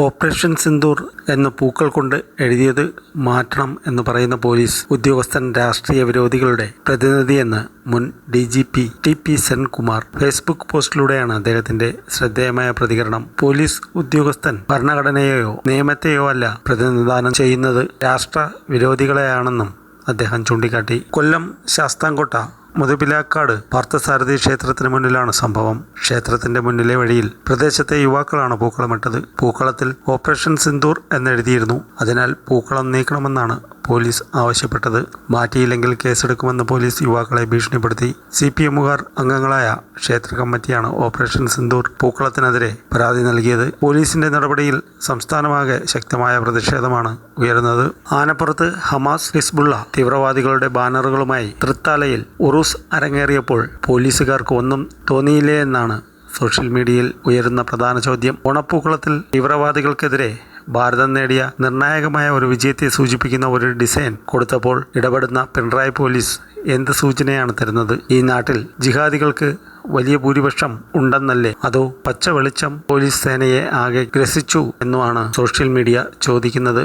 Operation Sindoor എന്ന് പൂക്കൾ കൊണ്ട് എഴുതിയത് മാറ്റണം എന്ന് പറയുന്ന പോലീസ് ഉദ്യോഗസ്ഥൻ രാഷ്ട്രീയ വിരോധികളുടെ പ്രതിനിധിയെന്ന് മുൻ DGP TP സെൻകുമാർ ഫേസ്ബുക്ക് പോസ്റ്റിലൂടെയാണ് അദ്ദേഹത്തിന്റെ ശ്രദ്ധേയമായ പ്രതികരണം. പോലീസ് ഉദ്യോഗസ്ഥൻ ഭരണഘടനയെയോ നിയമത്തെയോ അല്ല പ്രതിനിധാനം ചെയ്യുന്നത്, രാഷ്ട്ര വിരോധികളെയാണെന്നും അദ്ദേഹം ചൂണ്ടിക്കാട്ടി. കൊല്ലം ശാസ്താംകോട്ട മുതുപിലാക്കാട് പാർത്ഥസാരഥി ക്ഷേത്രത്തിന് മുന്നിലാണ് സംഭവം. ക്ഷേത്രത്തിന്റെ മുന്നിലെ വഴിയിൽ പ്രദേശത്തെ യുവാക്കളാണ് പൂക്കളമിട്ടത്. പൂക്കളത്തിൽ ഓപ്പറേഷൻ സിന്ദൂർ എന്നെഴുതിയിരുന്നു. അതിനാൽ പൂക്കളം നീക്കണമെന്നാണ് പോലീസ് ആവശ്യപ്പെട്ടത്. മാറ്റിയില്ലെങ്കിൽ കേസെടുക്കുമെന്ന് പോലീസ് യുവാക്കളെ ഭീഷണിപ്പെടുത്തി. CPMകാർ അംഗങ്ങളായ ക്ഷേത്ര കമ്മിറ്റിയാണ് ഓപ്പറേഷൻ സിന്ദൂർ പൂക്കളത്തിനെതിരെ പരാതി നൽകിയത്. പോലീസിന്റെ നടപടിയിൽ സംസ്ഥാനമാകെ ശക്തമായ പ്രതിഷേധമാണ് ഉയരുന്നത്. ആനപ്പുറത്ത് ഹമാസ് ഹിസ്ബുള്ള തീവ്രവാദികളുടെ ബാനറുകളുമായി തൃത്താലയിൽ ഉറൂസ് അരങ്ങേറിയപ്പോൾ പോലീസുകാർക്ക് ഒന്നും തോന്നിയില്ലേ എന്നാണ് സോഷ്യൽ മീഡിയയിൽ ഉയരുന്ന പ്രധാന ചോദ്യം. ഓണപ്പൂക്കളത്തിൽ തീവ്രവാദികൾക്കെതിരെ ഭാരതം നേടിയ നിർണായകമായ ഒരു വിജയത്തെ സൂചിപ്പിക്കുന്ന ഒരു ഡിസൈൻ കൊടുത്തപ്പോൾ ഇടപെടുന്ന പിണറായി പോലീസ് എന്ത് സൂചനയാണ് തരുന്നത്? ഈ നാട്ടിൽ ജിഹാദികൾക്ക് വലിയ ഭൂരിപക്ഷം ഉണ്ടെന്നല്ലേ, അതോ പച്ച വെളിച്ചം പോലീസ് സേനയെ ആകെ ഗ്രസിച്ചു എന്നുമാണ് സോഷ്യൽ മീഡിയ ചോദിക്കുന്നത്.